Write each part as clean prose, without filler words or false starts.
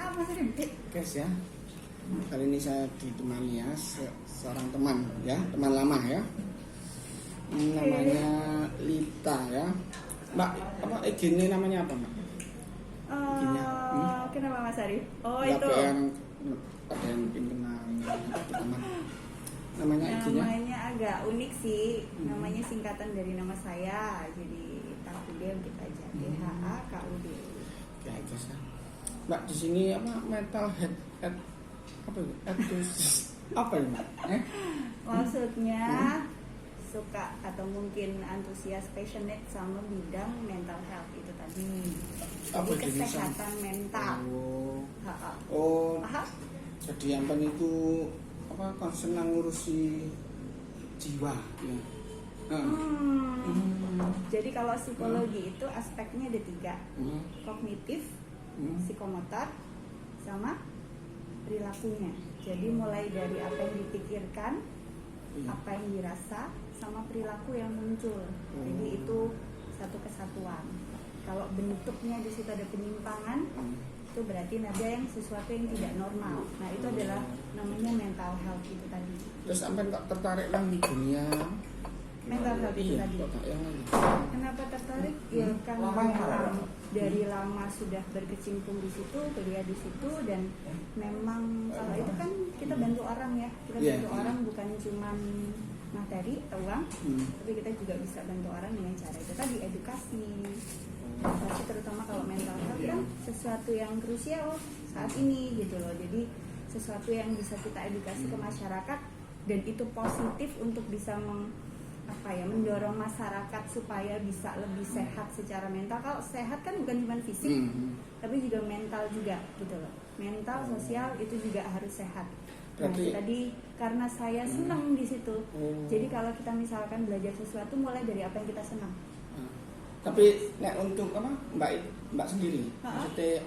Maaf Mas Rim. Guys ya, kali ini saya ditemani ya seorang teman ya, teman lama ya. Namanya Lita ya. Mbak, apa IG-nya namanya apa, Mbak? Kenapa Mas Arif? Oh Nggak itu. Ada yang mungkin kenal teman. Namanya IG-nya? Namanya agak unik sih. Namanya singkatan dari nama saya. Jadi Takudem kita aja. DHAKUD. Oke, guys ya. Mbak di sini apa mental head apa itu? Apa ini, Mbak? Maksudnya suka atau mungkin antusias passionate sama bidang mental health itu tadi. Apa Jadi jenisnya? kesehatan mental. Oh, Paham? jadi yang itu apa concern ngurusi jiwa ya. Jadi kalau psikologi itu aspeknya ada 3, kognitif, psikomotor, sama perilakunya. Jadi mulai dari apa yang dipikirkan, apa yang dirasa, sama perilaku yang muncul. Jadi itu satu kesatuan. Kalau bentuknya di situ ada penyimpangan, itu berarti ada yang sesuatu yang tidak normal. Nah itu adalah namanya mental health itu tadi. Terus sampai kok tertarik lah di dunia Mental health itu tadi. yang lain. Kenapa tertarik? Ya karena memang dari lama sudah berkecimpung di situ, kuliah di situ, dan memang kalau itu kan kita bantu orang ya. Kita bantu orang bukan cuma materi atau uang, tapi kita juga bisa bantu orang dengan cara itu tadi, edukasi. Edukasi terutama kalau mental health kan sesuatu yang krusial saat ini gitu loh. Jadi sesuatu yang bisa kita edukasi ke masyarakat dan itu positif untuk bisa mendorong masyarakat supaya bisa lebih sehat secara mental. Kalau sehat kan bukan cuma fisik, tapi juga mental juga gitu loh. Mental, sosial itu juga harus sehat. Nah, tadi karena saya senang di situ. Jadi kalau kita misalkan belajar sesuatu mulai dari apa yang kita senang. Tapi untuk apa Mbak sendiri, maksudnya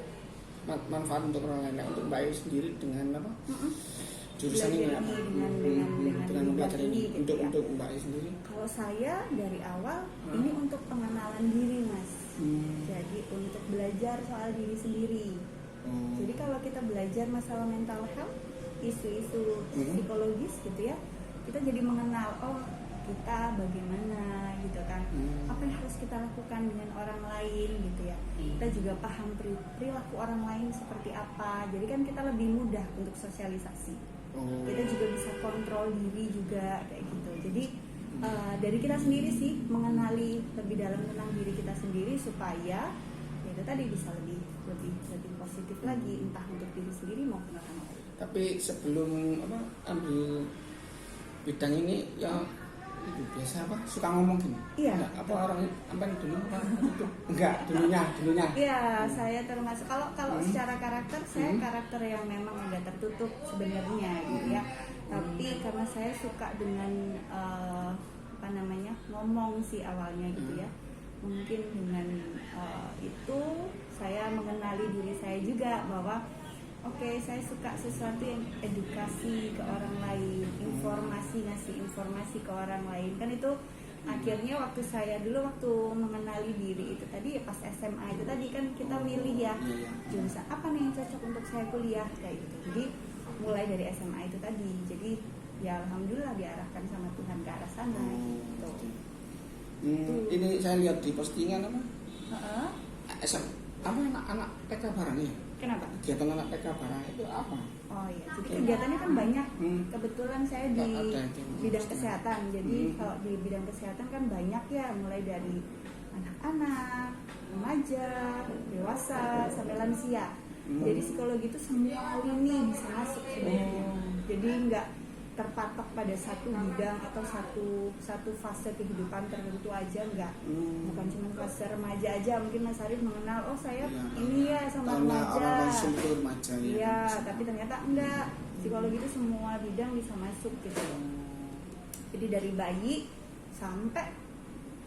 manfaat untuk orang lain, untuk Mbak sendiri dengan apa? Jurusan ini dengan belajar ini gitu untuk Mbak sendiri. Kalau saya dari awal ini untuk pengenalan diri Mas. Jadi untuk belajar soal diri sendiri. Jadi kalau kita belajar masalah mental health, isu-isu psikologis gitu ya, kita jadi mengenal kita bagaimana gitu kan, apa yang harus kita lakukan dengan orang lain gitu ya. Kita juga paham perilaku orang lain seperti apa. Jadi kan kita lebih mudah untuk sosialisasi. Kita juga bisa kontrol diri juga kayak gitu. Jadi dari kita sendiri sih mengenali lebih dalam tentang diri kita sendiri supaya itu tadi bisa lebih positif lagi, entah untuk diri sendiri maupun orang lain. Tapi sebelum ambil bidang ini ya itu biasa suka ngomong gini. Iya. Apa orang dulu itu enggak dulunya. Iya, saya termasuk kalau secara karakter saya karakter yang memang agak tertutup sebenarnya gitu ya. Tapi karena saya suka dengan ngomong sih awalnya gitu ya. Mungkin dengan itu saya mengenali diri saya juga bahwa saya suka sesuatu yang edukasi ke orang lain, ngasih informasi ke orang lain. Kan itu akhirnya waktu mengenali diri itu tadi pas SMA itu tadi kan kita milih ya jurusan apa nih yang cocok untuk saya kuliah kayak gitu. Jadi mulai dari SMA itu tadi. Jadi ya alhamdulillah diarahkan sama Tuhan ke arah sana gitu. Ini saya lihat di postingan Uh-huh. anak PK barang ya. Kenapa? Kegiatan anak PK barang itu apa? Oh iya, jadi kegiatannya kan banyak. Kebetulan saya di bidang kesehatan. Jadi kalau di bidang kesehatan kan banyak ya, mulai dari anak-anak, remaja, dewasa, sampai lansia. Jadi psikologi itu semua lini bisa masuk sebenarnya. Jadi nggak terpatok pada satu bidang atau satu fase kehidupan tertentu aja, enggak. Bukan cuma fase remaja aja. Mungkin Mas Arif mengenal saya ini ya sama remaja. Iya, tapi ternyata enggak. Psikologi itu semua bidang bisa masuk gitu. Jadi dari bayi sampai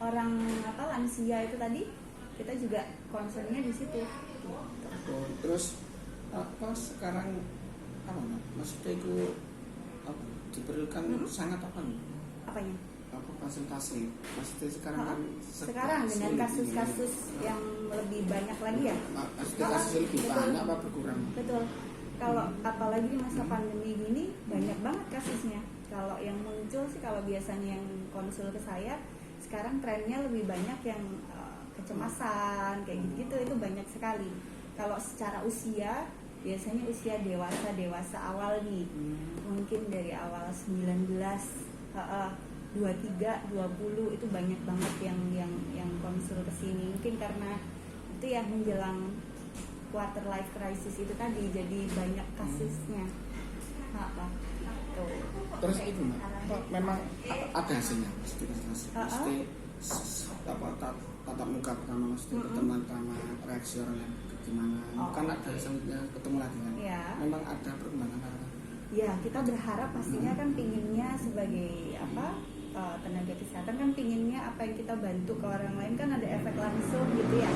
orang lansia itu tadi kita juga concernnya di situ. Terus sekarang maksudnya itu diperlukan sangat apa nih? Apanya? apa konsultasi maksudnya sekarang kan sekarang dengan kasus-kasus yang lebih banyak lagi ya, maksudnya kasus lebih banyak apa berkurang? Betul. Kalau apalagi di masa pandemi gini banyak banget kasusnya. Kalau yang muncul sih, kalau biasanya yang konsul ke saya sekarang trennya lebih banyak yang kecemasan kayak gitu, itu banyak sekali. Kalau secara usia biasanya usia dewasa awal nih, mungkin dari awal 19, 23, 20 itu banyak banget yang konsul ke sini. Mungkin karena itu ya menjelang quarter life crisis itu tadi, jadi banyak kasusnya. Tuh. Terus itu memang ada hasilnya mesti apa tatap muka pertama mesti pertemuan pertama reaksi orang yang gimana kan ada hasilnya ketemu lagi kan memang ada perkembangan ya. Kita berharap pastinya kan pinginnya sebagai tenaga kesehatan kan pinginnya apa yang kita bantu ke orang lain kan ada efek langsung gitu ya.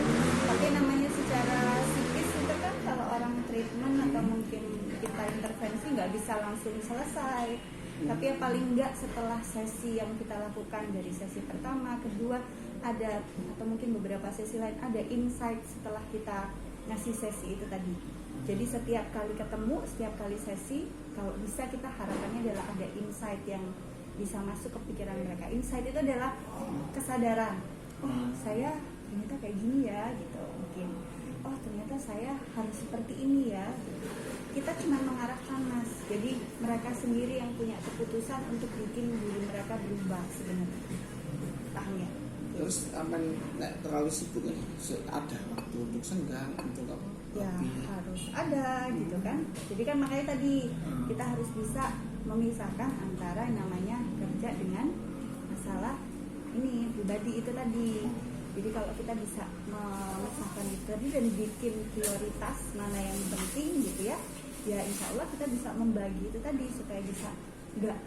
Tapi namanya secara psikis itu kan kalau orang treatment atau mungkin kita intervensi nggak bisa langsung selesai. Tapi ya paling nggak setelah sesi yang kita lakukan dari sesi pertama, kedua ada atau mungkin beberapa sesi lain ada insight setelah kita ngasih sesi itu tadi. Jadi setiap kali ketemu, setiap kali sesi, kalau bisa kita harapannya adalah ada insight yang bisa masuk ke pikiran mereka. Insight itu adalah kesadaran. Oh, saya ternyata kayak gini ya, gitu. Mungkin, oh ternyata saya harus seperti ini ya. Kita cuma mengarahkan mas. Jadi mereka sendiri yang punya keputusan untuk bikin diri mereka berubah sebenarnya. Paham ya? Terus aman terlalu sibuk nih, ada waktu untuk senggang untuk apa? Ya harus ada gitu kan. Jadi kan makanya tadi kita harus bisa memisahkan antara yang namanya kerja dengan masalah ini pribadi itu tadi. Jadi kalau kita bisa memisahkan itu tadi dan bikin prioritas mana yang penting gitu ya, ya insya Allah kita bisa membagi itu tadi supaya bisa nggak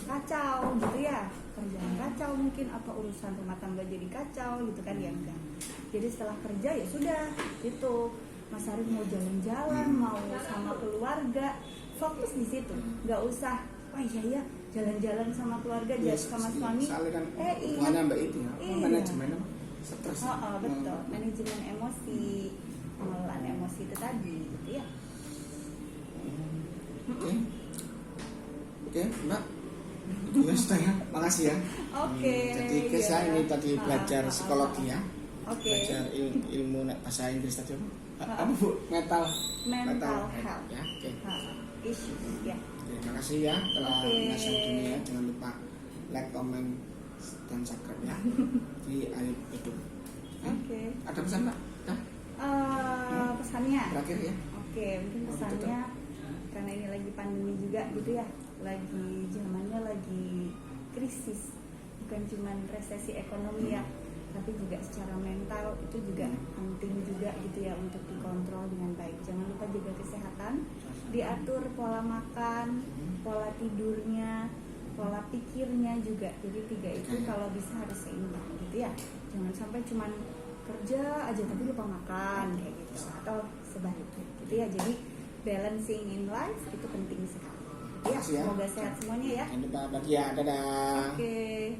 kacau gitu ya, kerjaan kacau mungkin atau urusan rumah tangga jadi kacau gitu kan ya enggak. Jadi setelah kerja ya sudah gitu, Mas Arif mau jalan-jalan, mau sama keluarga, fokus di situ, nggak usah wah iya ya jalan-jalan sama keluarga, sama suami. Soalnya kan ingat mbak itu ya, manajemen stres. Betul, manajemen emosi, pengelolaan emosi itu tadi gitu ya. Oke, Mbak. Ya sudah ya, makasih ya. Oke. Jadi saya ini tadi belajar psikologi ya. Oke. Belajar ilmu bahasa Inggris tadi apa Bu? Mental health ya. Oke. Issues ya. Oke, makasih ya telah menyaksikan dunia. Jangan lupa like, comment, dan subscribe ya di Aib YouTube. Oke. Ada pesan Mbak? Pesannya. Terakhir ya. Oke, mungkin pesannya karena ini lagi pandemi juga gitu ya, lagi zamannya lagi krisis, bukan cuma resesi ekonomi ya, tapi juga secara mental itu juga penting juga gitu ya untuk dikontrol dengan baik. Jangan lupa jaga kesehatan, diatur pola makan, pola tidurnya, pola pikirnya juga. Jadi 3 itu kalau bisa harus seimbang gitu ya. Jangan sampai cuma kerja aja tapi lupa makan kayak gitu atau sebaliknya gitu ya. Jadi balancing in life itu penting sekali. Ya, semoga sehat semuanya ya. Jangan lupa bahagia, dadah. Oke.